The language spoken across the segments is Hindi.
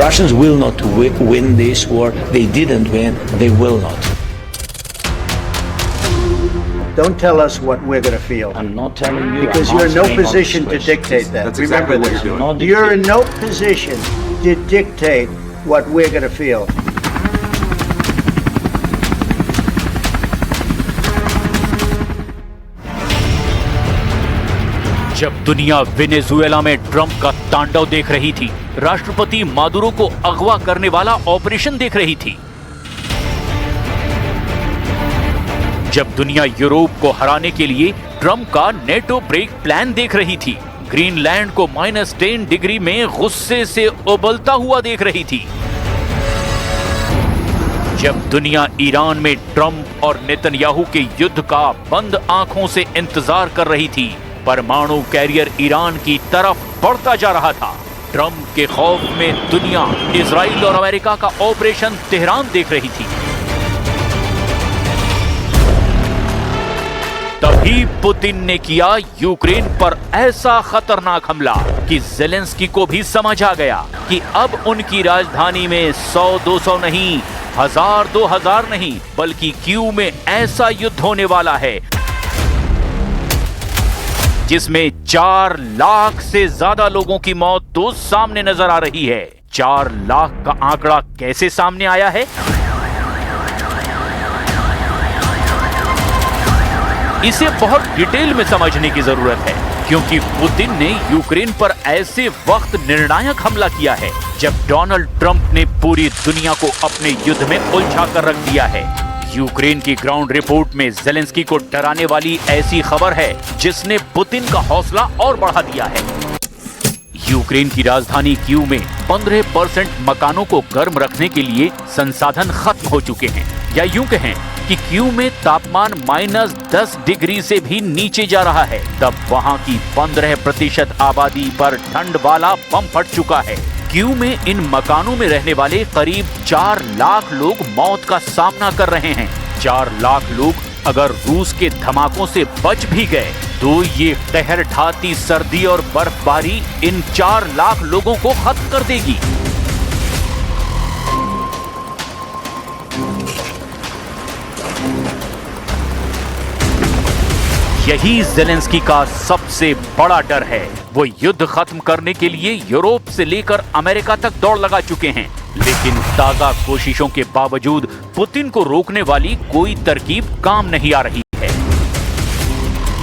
Russians will not win this war. They didn't win. They will not. Don't tell us what we're going to feel. I'm not telling you. Because you're in no position to dictate that. That's Remember exactly what this. you're doing. You're in no position to dictate what we're going to feel. जब दुनिया वेनेजुएला में ट्रंप का तांडव देख रही थी, राष्ट्रपति मादुरो को अगवा करने वाला ऑपरेशन देख रही थी, जब दुनिया यूरोप को हराने के लिए ट्रंप का नेटो ब्रेक प्लान देख रही थी, ग्रीनलैंड को -10 डिग्री में गुस्से से उबलता हुआ देख रही थी, जब दुनिया ईरान में ट्रंप और नेतन्याहू के युद्ध का बंद आंखों से इंतजार कर रही थी, परमाणु कैरियर ईरान की तरफ बढ़ता जा रहा था। ट्रंप के खौफ में दुनिया इजराइल और अमेरिका का ऑपरेशन तेहरान देख रही थी। तभी पुतिन ने किया यूक्रेन पर ऐसा खतरनाक हमला कि ज़ेलेंस्की को भी समझ आ गया कि अब उनकी राजधानी में 100-200 नहीं, 1000-2000 नहीं, बल्कि कीव में ऐसा युद्ध होने वाला है जिसमें 4 लाख से ज्यादा लोगों की मौत तो सामने नजर आ रही है। 4 लाख का आंकड़ा कैसे सामने आया है? इसे बहुत डिटेल में समझने की जरूरत है, क्योंकि पुतिन ने यूक्रेन पर ऐसे वक्त निर्णायक हमला किया है जब डोनाल्ड ट्रंप ने पूरी दुनिया को अपने युद्ध में उलझा कर रख दिया है। यूक्रेन की ग्राउंड रिपोर्ट में ज़ेलेंस्की को डराने वाली ऐसी खबर है जिसने पुतिन का हौसला और बढ़ा दिया है। यूक्रेन की राजधानी कीव में 15% मकानों को गर्म रखने के लिए संसाधन खत्म हो चुके हैं, या यूं कहें कि कीव में तापमान -10 डिग्री से भी नीचे जा रहा है। तब वहां की 15% आबादी पर ठंड वाला बम फट चुका है। कीव में इन मकानों में रहने वाले करीब 4 लाख लोग मौत का सामना कर रहे हैं। 4 लाख लोग अगर रूस के धमाकों से बच भी गए तो ये कहर ढाती सर्दी और बर्फबारी इन 4 लाख लोगों को खत्म कर देगी। यही ज़ेलेंस्की का सबसे बड़ा डर है। वो युद्ध खत्म करने के लिए यूरोप से लेकर अमेरिका तक दौड़ लगा चुके हैं, लेकिन ताजा कोशिशों के बावजूद पुतिन को रोकने वाली कोई तरकीब काम नहीं आ रही है।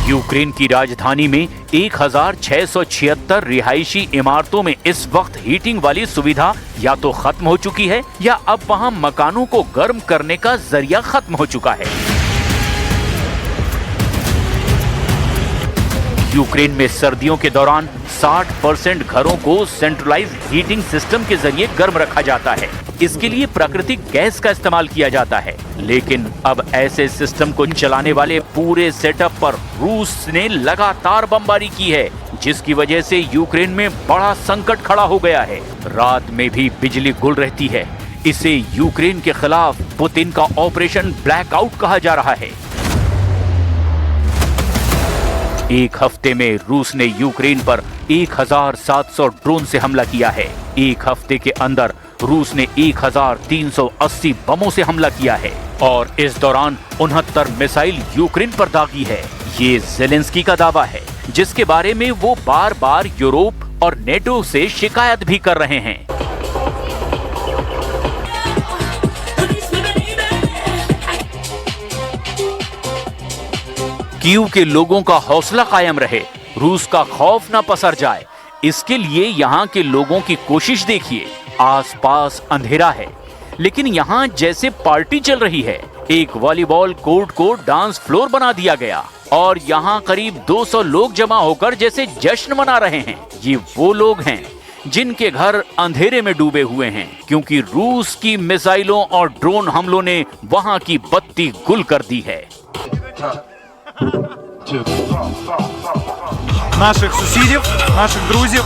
यूक्रेन की राजधानी में 1676 रिहायशी इमारतों में इस वक्त हीटिंग वाली सुविधा या तो खत्म हो चुकी है या अब वहां मकानों को गर्म करने का जरिया खत्म हो चुका है। यूक्रेन में सर्दियों के दौरान 60% घरों को सेंट्रलाइज्ड हीटिंग सिस्टम के जरिए गर्म रखा जाता है। इसके लिए प्राकृतिक गैस का इस्तेमाल किया जाता है, लेकिन अब ऐसे सिस्टम को चलाने वाले पूरे सेटअप पर रूस ने लगातार बमबारी की है, जिसकी वजह से यूक्रेन में बड़ा संकट खड़ा हो गया है। रात में भी बिजली गुल रहती है। इसे यूक्रेन के खिलाफ पुतिन का ऑपरेशन ब्लैकआउट कहा जा रहा है। एक हफ्ते में रूस ने यूक्रेन पर 1700 ड्रोन से हमला किया है। एक हफ्ते के अंदर रूस ने 1380 बमों से हमला किया है और इस दौरान 69 मिसाइल यूक्रेन पर दागी है। ये ज़ेलेंस्की का दावा है, जिसके बारे में वो बार-बार यूरोप और नेटो से शिकायत भी कर रहे हैं। कीव के लोगों का हौसला कायम रहे, रूस का खौफ न पसर जाए, इसके लिए यहाँ के लोगों की कोशिश देखिए। आसपास अंधेरा है, लेकिन यहाँ जैसे पार्टी चल रही है। एक वॉलीबॉल कोर्ट को डांस फ्लोर बना दिया गया और यहाँ करीब 200 लोग जमा होकर जैसे जश्न मना रहे हैं। ये वो लोग हैं जिनके घर अंधेरे में डूबे हुए हैं, क्योंकि रूस की मिसाइलों और ड्रोन हमलों ने वहाँ की बत्ती गुल कर दी है। Наших сусідів, наших друзів,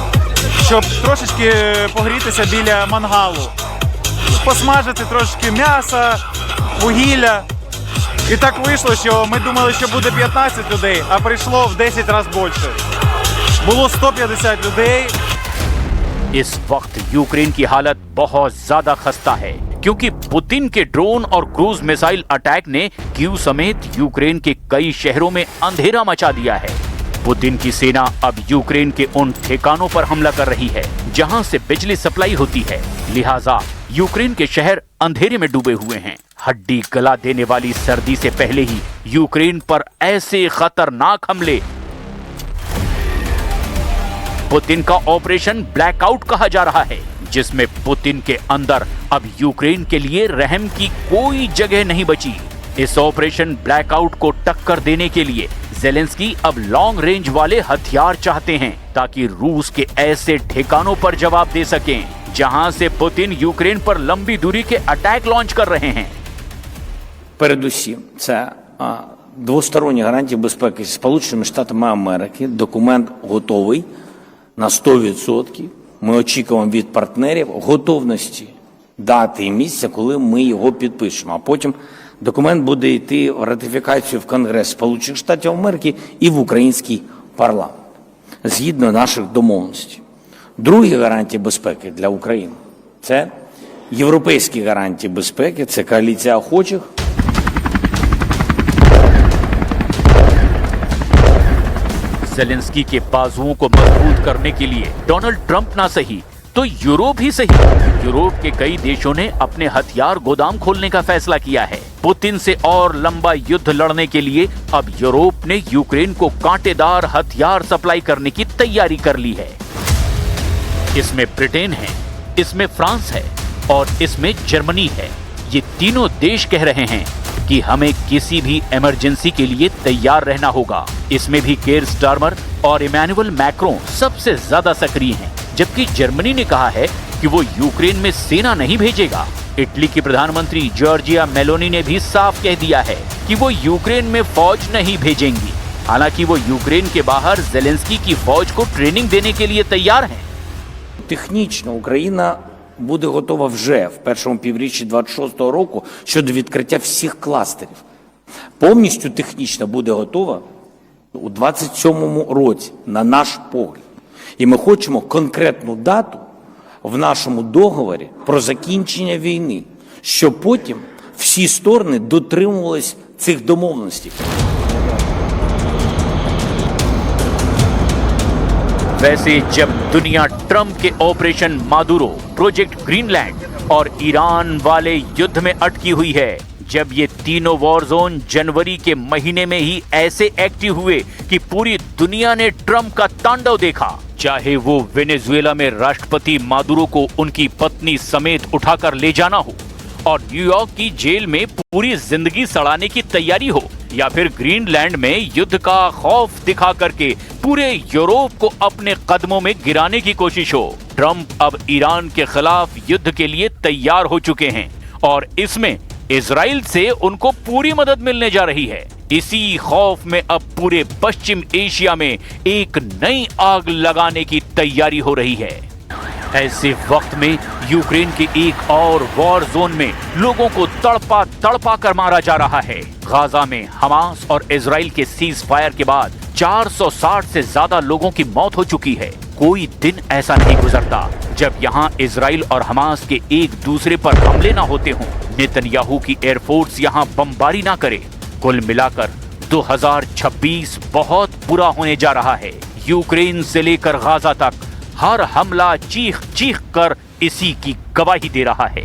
щоб трошечки погрітися біля мангалу, посмажити трошки м'яса, вугілля. І так вийшло, що ми думали, що буде 15 людей, а прийшло в 10 разів більше. Було 150 людей. इस वक्त यूक्रेन की हालत बहुत ज्यादा खस्ता है क्योंकि पुतिन के ड्रोन और क्रूज मिसाइल अटैक ने कीव समेत यूक्रेन के कई शहरों में अंधेरा मचा दिया है। पुतिन की सेना अब यूक्रेन के उन ठिकानों पर हमला कर रही है जहां से बिजली सप्लाई होती है, लिहाजा यूक्रेन के शहर अंधेरे में डूबे हुए हैं। हड्डी गला देने वाली सर्दी से पहले ही यूक्रेन पर ऐसे खतरनाक हमले। पुतिन का ऑपरेशन ब्लैकआउट कहा जा रहा है, जिसमें पुतिन के अंदर अब यूक्रेन के लिए रहम की कोई जगह नहीं बची। इस ऑपरेशन ब्लैकआउट को टक्कर देने के लिए ज़ेलेंस्की अब लॉन्ग रेंज वाले हथियार चाहते हैं ताकि रूस के ऐसे ठिकानों पर जवाब दे सकें जहां से पुतिन यूक्रेन पर लंबी दूरी के अटैक लॉन्च कर रहे हैं। Передусім, це двосторонні гарантії безпеки зі Сполученими Штатами Америки. Документ готовий на 100%. Ми очікуємо від партнерів готовності дати і місця, коли ми його підпишемо. А потім документ буде йти в ратифікацію в Конгрес Сполучених Штатів Америки і в український парламент, згідно наших домовленостей. Другі гарантії безпеки для України – це європейські гарантії безпеки, це коаліція охочих. ज़ेलेंस्की के बाजुओं को मजबूत करने के लिए डोनाल्ड ट्रंप ना सही तो यूरोप ही सही, यूरोप के कई देशों ने अपने हथियार गोदाम खोलने का फैसला किया है। पुतिन से और लंबा युद्ध लड़ने के लिए अब यूरोप ने यूक्रेन को कांटेदार हथियार सप्लाई करने की तैयारी कर ली है। इसमें ब्रिटेन है, इसमें फ्रांस है और इसमें जर्मनी है। ये तीनों देश कह रहे हैं कि हमें किसी भी इमरजेंसी के लिए तैयार रहना होगा। इसमें भी केयर स्टारमर और इमैनुअल मैक्रों सबसे ज्यादा सक्रिय हैं, जबकि जर्मनी ने कहा है कि वो यूक्रेन में सेना नहीं भेजेगा। इटली की प्रधानमंत्री जॉर्जिया मेलोनी ने भी साफ कह दिया है कि वो यूक्रेन में फौज नहीं भेजेंगी। हालांकि वो यूक्रेन के बाहर ज़ेलेंस्की की फौज को ट्रेनिंग देने के लिए तैयार हैं। Технічно Україна буде готова вже в першому півріччі 26-го року щодо відкриття всіх кластерів. Повністю технічно буде готова у 27-му році, на наш погляд. І ми хочемо конкретну дату в нашому договорі про закінчення війни, щоб потім всі сторони дотримувались цих домовленостей. वैसे जब दुनिया ट्रंप के ऑपरेशन मादुरो, प्रोजेक्ट ग्रीनलैंड और ईरान वाले युद्ध में अटकी हुई है, जब ये तीनों वॉर जोन जनवरी के महीने में ही ऐसे एक्टिव हुए कि पूरी दुनिया ने ट्रंप का तांडव देखा, चाहे वो वेनेजुएला में राष्ट्रपति मादुरो को उनकी पत्नी समेत उठाकर ले जाना हो और न्यूयॉर्क की जेल में पूरी जिंदगी सड़ाने की तैयारी हो, या फिर ग्रीनलैंड में युद्ध का खौफ दिखा करके पूरे यूरोप को अपने कदमों में गिराने की कोशिश हो। ट्रंप अब ईरान के खिलाफ युद्ध के लिए तैयार हो चुके हैं और इसमें इजराइल से उनको पूरी मदद मिलने जा रही है। इसी खौफ में अब पूरे पश्चिम एशिया में एक नई आग लगाने की तैयारी हो रही है। ऐसे वक्त में यूक्रेन के एक और वॉर जोन में लोगों को तड़पा तड़पा कर मारा जा रहा है। गाजा में हमास और इजराइल के सीज फायर के बाद 460 से ज्यादा लोगों की मौत हो चुकी है। कोई दिन ऐसा नहीं गुजरता जब यहाँ इजराइल और हमास के एक दूसरे पर हमले ना होते हों, नेतन्याहू की एयरफोर्स यहाँ बमबारी ना करे। कुल मिलाकर 2026 बहुत बुरा होने जा रहा है। यूक्रेन से लेकर गाजा तक हर हमला चीख चीख कर इसी की गवाही दे रहा है।